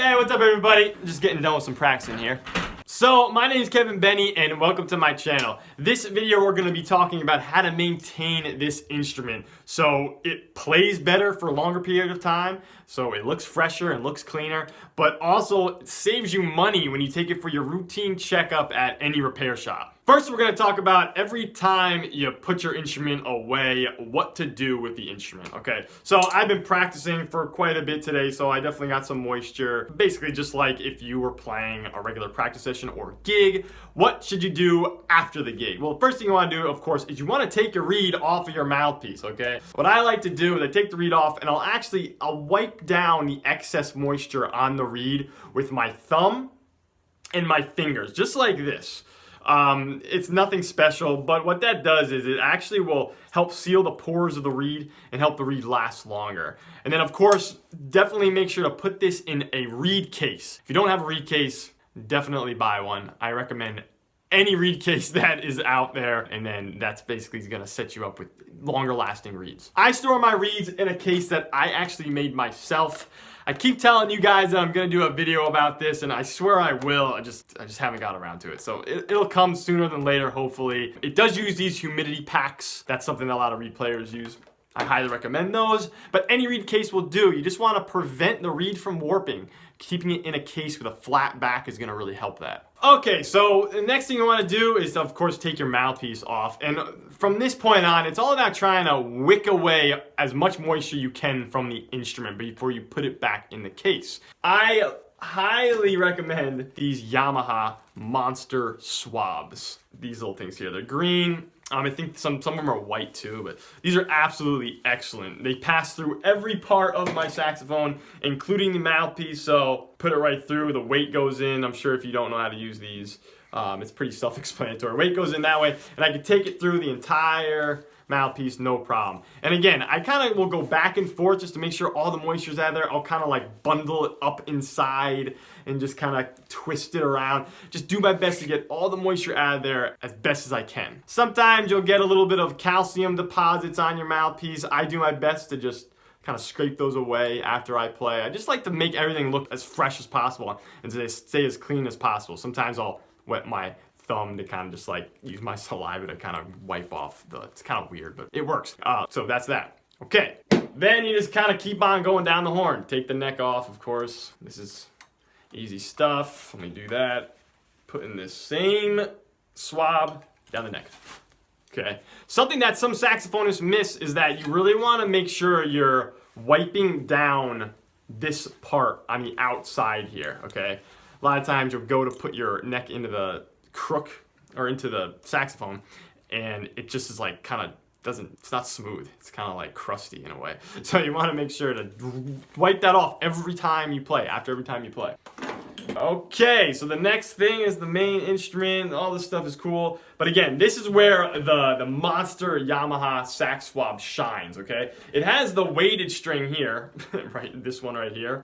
Hey, what's up everybody? Just getting done with some practicing here. So, my name is Kevin Benny and welcome to my channel. This video we're going to be talking about how to maintain this instrument so it plays better for a longer period of time, so it looks fresher and looks cleaner, but also it saves you money when you take it for your routine checkup at any repair shop. First, we're going to talk about every time you put your instrument away, what to do with the instrument, okay? So I've been practicing for quite a bit today, so I definitely got some moisture. Basically, just like if you were playing a regular practice session or gig, what should you do after the gig? Well, the first thing you want to do, of course, is you want to take your reed off of your mouthpiece, okay? What I like to do is I take the reed off and I'll wipe down the excess moisture on the reed with my thumb and my fingers, just like this. It's nothing special, but what that does is it actually will help seal the pores of the reed and help the reed last longer. And then of course, definitely make sure to put this in a reed case. If you don't have a reed case, definitely buy one. I recommend any reed case that is out there, and then that's basically gonna set you up with longer lasting reeds. I store my reeds in a case that I actually made myself. I keep telling you guys that I'm gonna do a video about this, and I swear I will. I just haven't got around to it. So it'll come sooner than later, hopefully. It does use these humidity packs. That's something that a lot of reed players use. I highly recommend those, but any reed case will do. You just want to prevent the reed from warping. Keeping it in a case with a flat back is going to really help that. Okay, so the next thing you want to do is, of course, take your mouthpiece off. And from this point on, it's all about trying to wick away as much moisture you can from the instrument before you put it back in the case. I highly recommend these Yamaha Monster Swabs. These little things here, they're green. I think some of them are white too, but these are absolutely excellent. They pass through every part of my saxophone, including the mouthpiece, so put it right through. The weight goes in. I'm sure if you don't know how to use these, it's pretty self-explanatory. Weight goes in that way, and I can take it through the entire mouthpiece, no problem. And again, I kind of will go back and forth just to make sure all the moisture's out there. I'll kind of like bundle it up inside and just kind of twist it around. Just do my best to get all the moisture out of there as best as I can. Sometimes you'll get a little bit of calcium deposits on your mouthpiece. I do my best to just kind of scrape those away after I play. I just like to make everything look as fresh as possible and to stay as clean as possible. Sometimes I'll wet my thumb to kind of just like use my saliva to kind of wipe off it's kind of weird, but it works. So that's that. Okay, then you just kind of keep on going down the horn. Take the neck off, of course. This is easy stuff. Let me do that. Put in this same swab down the neck. Okay, something that some saxophonists miss is that you really want to make sure you're wiping down this part on the outside here, okay? A lot of times you'll go to put your neck into the crook or into the saxophone and it just is like kind of it's not smooth. It's kind of like crusty in a way. So you want to make sure to wipe that off every time you play, after every time you play. Okay, so the next thing is the main instrument. All this stuff is cool. But again, this is where the monster Yamaha Sax Swab shines, okay? It has the weighted string here, right? This one right here.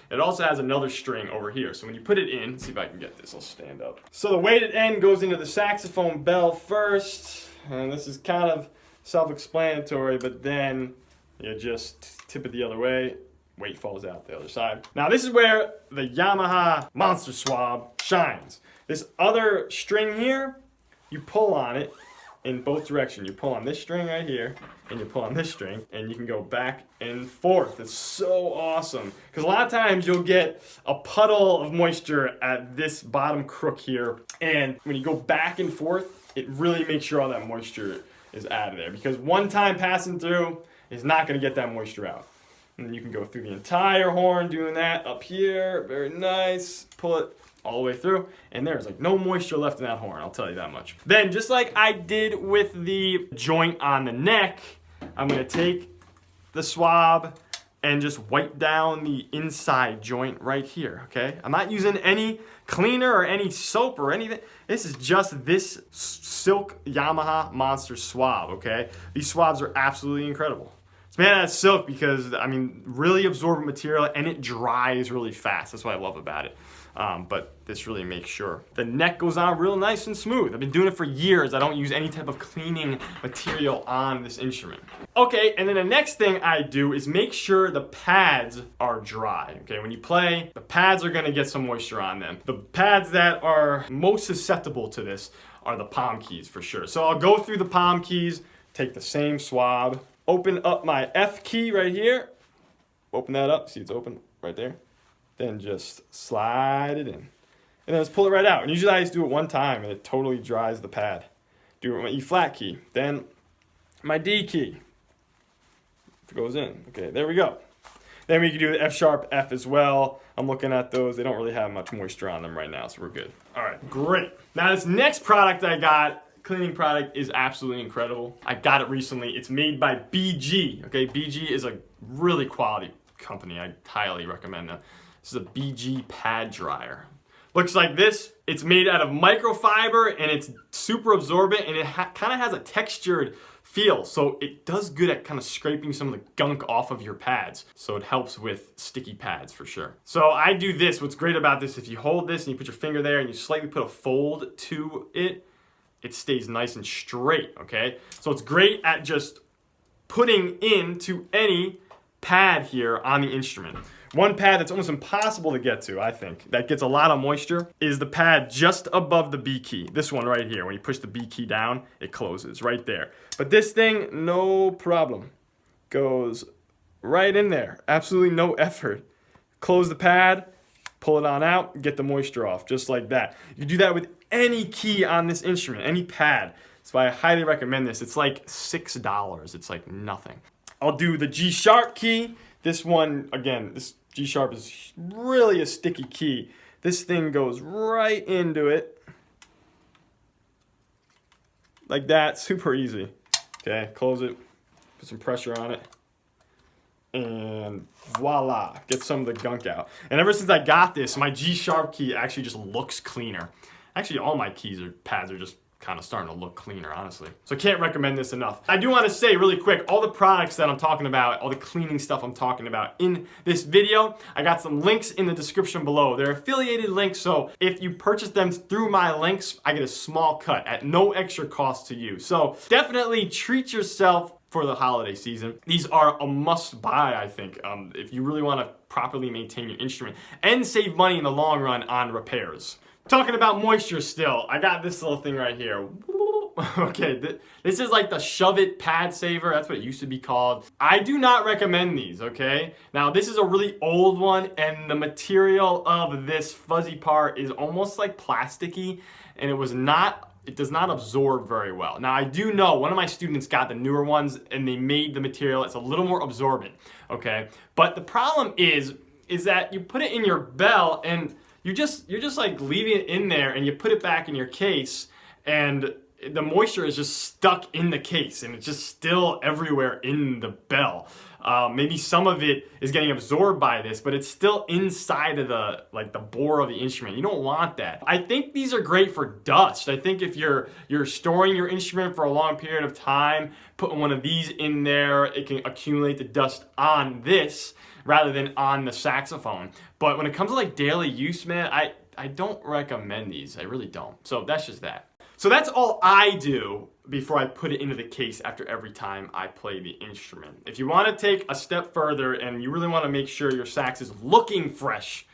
It also has another string over here. So when you put it in, let's see if I can get this, I'll stand up. So the weighted end goes into the saxophone bell first. And this is kind of self-explanatory, but then you just tip it the other way. Weight falls out the other side. Now this is where the Yamaha Monster Swab shines. This other string here, you pull on it in both directions. You pull on this string right here, and you pull on this string, and you can go back and forth. It's so awesome. Because a lot of times you'll get a puddle of moisture at this bottom crook here, and when you go back and forth, it really makes sure all that moisture is out of there. Because one time passing through is not going to get that moisture out. And you can go through the entire horn doing that up here. Very nice. Pull it all the way through, and there's like no moisture left in that horn, I'll tell you that much. Then, just like I did with the joint on the neck, I'm gonna take the swab and just wipe down the inside joint right here, okay? I'm not using any cleaner or any soap or anything. This is just this silk Yamaha Monster Swab, okay? These swabs are absolutely incredible. It's made out of silk because, I mean, really absorbent material, and it dries really fast. That's what I love about it. But this really makes sure the neck goes on real nice and smooth. I've been doing it for years. I don't use any type of cleaning material on this instrument. Okay, and then the next thing I do is make sure the pads are dry. Okay, when you play, the pads are gonna get some moisture on them. The pads that are most susceptible to this are the palm keys for sure. So I'll go through the palm keys, take the same swab, open up my F key right here, open that up, see it's open right there. Then just slide it in. And then just pull it right out. And usually I just do it one time and it totally dries the pad. Do it with my E flat key. Then my D key. It goes in. Okay, there we go. Then we can do the F sharp F as well. I'm looking at those. They don't really have much moisture on them right now, so we're good. All right, great. Now this next product I got, cleaning product, is absolutely incredible. I got it recently. It's made by BG. Okay, BG is a really quality company. I highly recommend them. This is a BG pad dryer. Looks like this. It's made out of microfiber and it's super absorbent, and it kind of has a textured feel. So it does good at kind of scraping some of the gunk off of your pads. So it helps with sticky pads for sure. So I do this. What's great about this, if you hold this and you put your finger there and you slightly put a fold to it, it stays nice and straight, okay? So it's great at just putting into any pad here on the instrument. One pad that's almost impossible to get to, I think, that gets a lot of moisture, is the pad just above the B key. This one right here, when you push the B key down, it closes right there. But this thing, no problem. Goes right in there. Absolutely no effort. Close the pad, pull it on out, get the moisture off, just like that. You do that with any key on this instrument, any pad. That's why I highly recommend this. It's like $6. It's like nothing. I'll do the G sharp key. This one, again, this G sharp is really a sticky key. This thing goes right into it. Like that, super easy. Okay, close it, put some pressure on it, and voila, get some of the gunk out. And ever since I got this, my G sharp key actually just looks cleaner. Actually, all my keys or pads are just kind of starting to look cleaner, honestly. So I can't recommend this enough. I do want to say really quick, all the products that I'm talking about, all the cleaning stuff I'm talking about in this video, I got some links in the description below. They're affiliated links, so if you purchase them through my links, I get a small cut at no extra cost to you. So definitely treat yourself for the holiday season. These are a must buy, I think, if you really want to properly maintain your instrument and save money in the long run on repairs. Talking about moisture still, I got this little thing right here. Okay, this is like the Shove It Pad Saver. That's what it used to be called. I do not recommend these, okay? Now, this is a really old one, and the material of this fuzzy part is almost like plasticky, and it does not absorb very well. Now, I do know one of my students got the newer ones, and they made the material, it's a little more absorbent, okay? But the problem is that you put it in your bell, and you're just like leaving it in there, and you put it back in your case, and the moisture is just stuck in the case, and it's just still everywhere in the bell. Maybe some of it is getting absorbed by this, but it's still inside of the bore of the instrument. You don't want that. I think these are great for dust. I think if you're storing your instrument for a long period of time, putting one of these in there, it can accumulate the dust on this rather than on the saxophone. But when it comes to like daily use, man, I don't recommend these. I really don't. So that's just that. So that's all I do before I put it into the case after every time I play the instrument. If you want to take a step further and you really want to make sure your sax is looking fresh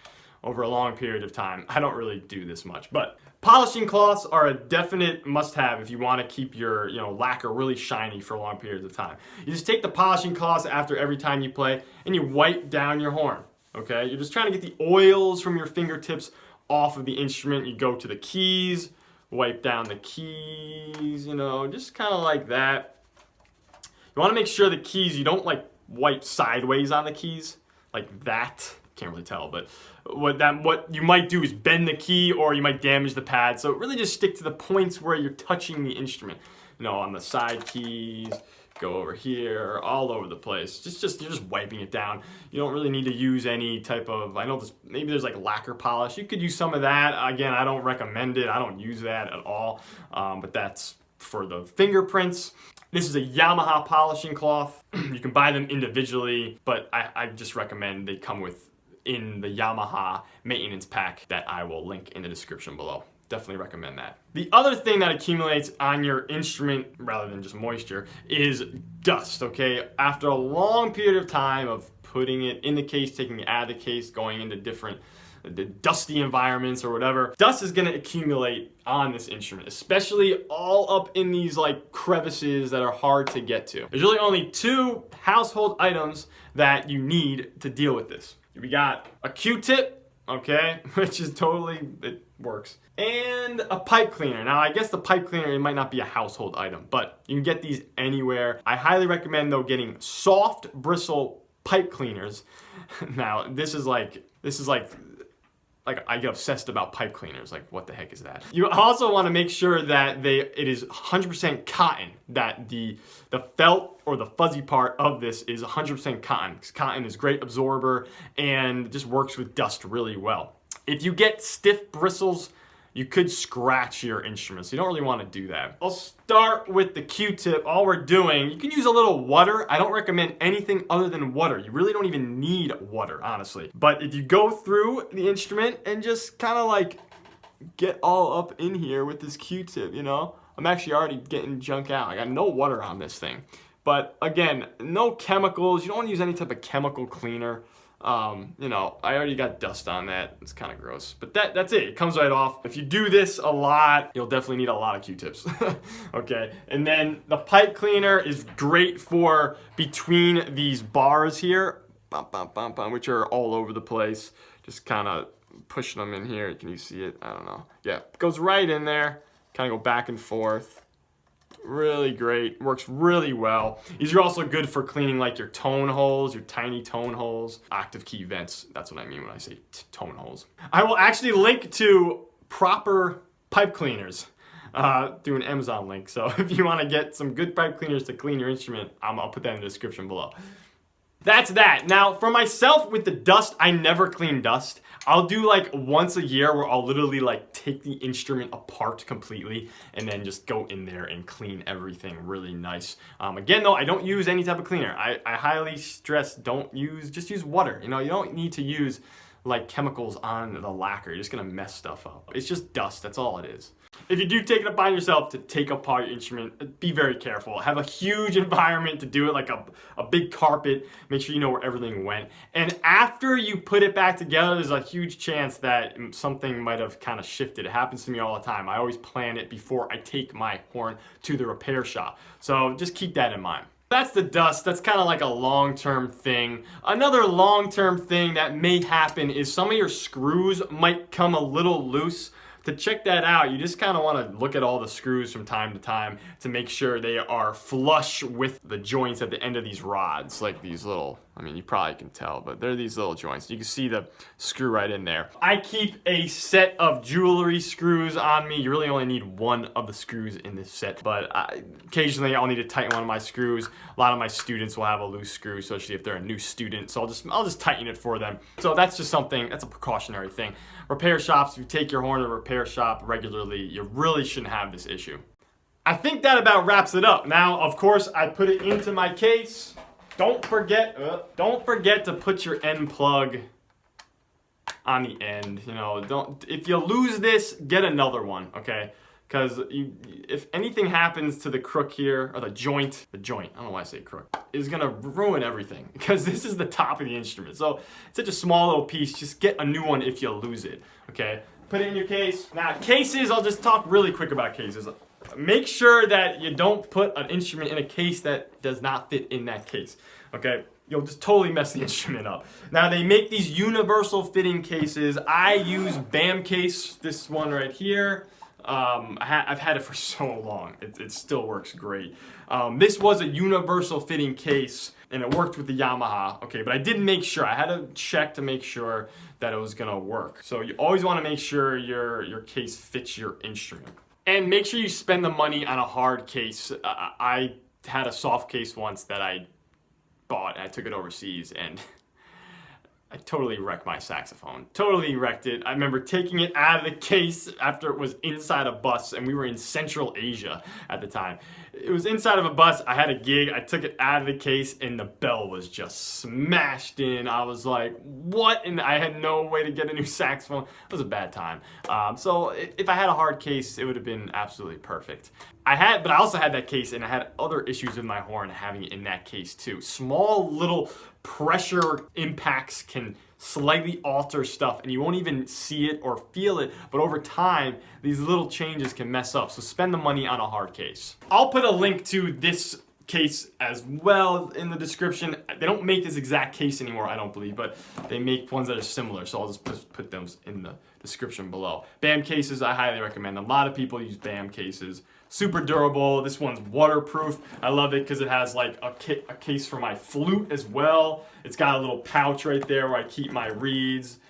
over a long period of time, I don't really do this much. But polishing cloths are a definite must-have if you want to keep your lacquer really shiny for long periods of time. You just take the polishing cloths after every time you play and you wipe down your horn. Okay? You're just trying to get the oils from your fingertips off of the instrument. You go to the keys, wipe down the keys, just kind of like that. You want to make sure the keys, you don't like wipe sideways on the keys like that. Can't really tell, but what you might do is bend the key, or you might damage the pad. So really just stick to the points where you're touching the instrument. On the side keys, go over here, all over the place. You're just wiping it down. You don't really need to use any type of, maybe there's like lacquer polish. You could use some of that. Again, I don't recommend it. I don't use that at all. But that's for the fingerprints. This is a Yamaha polishing cloth. You can buy them individually, but I just recommend they come in the Yamaha maintenance pack that I will link in the description below. Definitely recommend that. The other thing that accumulates on your instrument, rather than just moisture, is dust, okay? After a long period of time of putting it in the case, taking it out of the case, going into different dusty environments or whatever, dust is gonna accumulate on this instrument, especially all up in these like crevices that are hard to get to. There's really only 2 household items that you need to deal with this. We got a Q-tip, okay, which is it works, and a pipe cleaner. Now, I guess the pipe cleaner, it might not be a household item, but you can get these anywhere. I highly recommend, though, getting soft bristle pipe cleaners. Now, this is like I get obsessed about pipe cleaners. Like, what the heck is that? You also want to make sure that it is 100% cotton, that the felt or the fuzzy part of this is 100% cotton, because cotton is a great absorber and just works with dust really well. If you get stiff bristles, you could scratch your instruments. You don't really want to do that. I'll start with the Q-tip. All we're doing, you can use a little water. I don't recommend anything other than water. You really don't even need water, honestly. But if you go through the instrument and just kind of like get all up in here with this Q-tip, you know? I'm actually already getting junk out. I got no water on this thing. But again, no chemicals. You don't want to use any type of chemical cleaner. You know, I already got dust on that. It's kind of gross, but that's it. It comes right off. If you do this a lot, you'll definitely need a lot of Q-tips. Okay, and then the pipe cleaner is great for between these bars here, which are all over the place. Just kind of pushing them in here. Can you see it? I don't know. Yeah, it goes right in there. Kind of go back and forth. Really great, works really well. These are also good for cleaning like your tone holes, your tiny tone holes, octave key vents. That's what I mean when I say tone holes. I will actually link to proper pipe cleaners through an Amazon link. So if you want to get some good pipe cleaners to clean your instrument, I'll put that in the description below. That's that. Now, for myself with the dust, I never clean dust. I'll do like once a year where I'll literally like take the instrument apart completely and then just go in there and clean everything really nice. Again, though, I don't use any type of cleaner. I highly stress just use water. You know, you don't need to use like chemicals on the lacquer. You're just gonna mess stuff up. It's just dust, that's all it is. If you do take it upon yourself to take apart your instrument, be very careful. Have a huge environment to do it, like a big carpet. Make sure you know where everything went. And after you put it back together, there's a huge chance that something might have kind of shifted. It happens to me all the time. I always plan it before I take my horn to the repair shop. So just keep that in mind. That's the dust. That's kind of like a long-term thing. Another long-term thing that may happen is some of your screws might come a little loose. To check that out, you just kind of want to look at all the screws from time to time to make sure they are flush with the joints at the end of these rods, like these little, I mean, you probably can tell, but they're these little joints. You can see the screw right in there. I keep a set of jewelry screws on me. You really only need one of the screws in this set, but occasionally I'll need to tighten one of my screws. A lot of my students will have a loose screw, especially if they're a new student, so I'll just tighten it for them. So that's just something, that's a precautionary thing. Repair shops, if you take your horn to a repair shop regularly, you really shouldn't have this issue. I think that about wraps it up. Now, of course, I put it into my case. Don't forget to put your end plug on the end. You know, if you lose this, get another one, okay? Because if anything happens to the crook here, or the joint, I don't know why I say crook, is gonna ruin everything, because this is the top of the instrument. So it's such a small little piece, just get a new one if you lose it, okay? Put it in your case. Now, cases, I'll just talk really quick about cases. Make sure that you don't put an instrument in a case that does not fit in that case, okay? You'll just totally mess the instrument up. Now, they make these universal fitting cases. I use BAM case, this one right here. I've had it for so long. It still works great. This was a universal fitting case, and it worked with the Yamaha, okay, but I did make sure. I had to check to make sure that it was gonna work. So you always wanna make sure your case fits your instrument. And make sure you spend the money on a hard case. I had a soft case once that I bought, and I took it overseas, and I totally wrecked my saxophone. Totally wrecked it. I remember taking it out of the case after it was inside a bus, and we were in Central Asia at the time. It was inside of a bus. I had a gig. I took it out of the case, and the bell was just smashed in. I was like, what? And I had no way to get a new saxophone. It was a bad time. So if I had a hard case, it would have been absolutely perfect. But I also had that case, and I had other issues with my horn having it in that case too. Small little pressure impacts can slightly alter stuff, and you won't even see it or feel it, but over time these little changes can mess up. So spend the money on a hard case. I'll put a link to this case as well in the description. They don't make this exact case anymore, I don't believe, but they make ones that are similar, so I'll just put them in the description below. BAM cases, I highly recommend. A lot of people use BAM cases. Super durable. This one's waterproof. I love it because it has like a case for my flute as well. It's got a little pouch right there where I keep my reeds.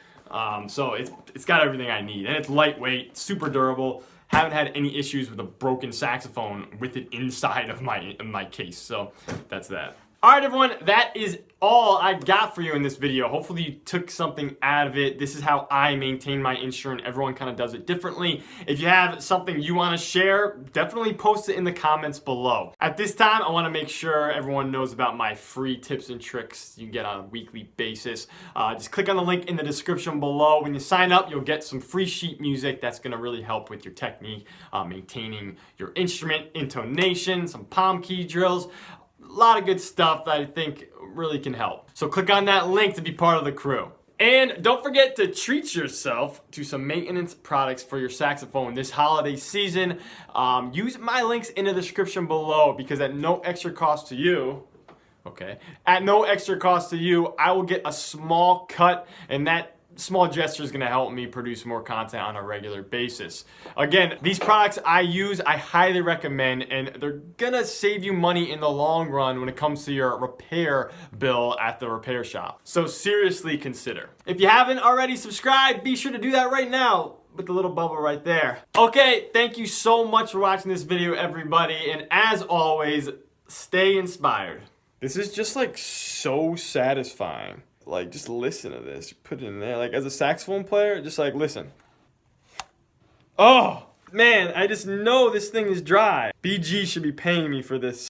So it's got everything I need, and it's lightweight, super durable. Haven't had any issues with a broken saxophone with it inside of my case. So that's that. All right, everyone, that is all I got for you in this video. Hopefully you took something out of it. This is how I maintain my instrument. Everyone kind of does it differently. If you have something you want to share, definitely post it in the comments below. At this time, I want to make sure everyone knows about my free tips and tricks you get on a weekly basis. Just click on the link in the description below. When you sign up, you'll get some free sheet music that's going to really help with your technique, maintaining your instrument, intonation, some palm key drills. A lot of good stuff that I think really can help. So click on that link to be part of the crew. And don't forget to treat yourself to some maintenance products for your saxophone this holiday season. Use my links in the description below, because at no extra cost to you, at no extra cost to you, I will get a small cut, and that small gesture is going to help me produce more content on a regular basis. Again, these products I use, I highly recommend, and they're going to save you money in the long run when it comes to your repair bill at the repair shop. So seriously consider. If you haven't already subscribed, be sure to do that right now with the little bubble right there. Okay, thank you so much for watching this video, everybody, and as always, stay inspired. This is just like so satisfying. Like, just listen to this. You put it in there. Like, as a saxophone player, just like, listen. Oh, man, I just know this thing is dry. BG should be paying me for this.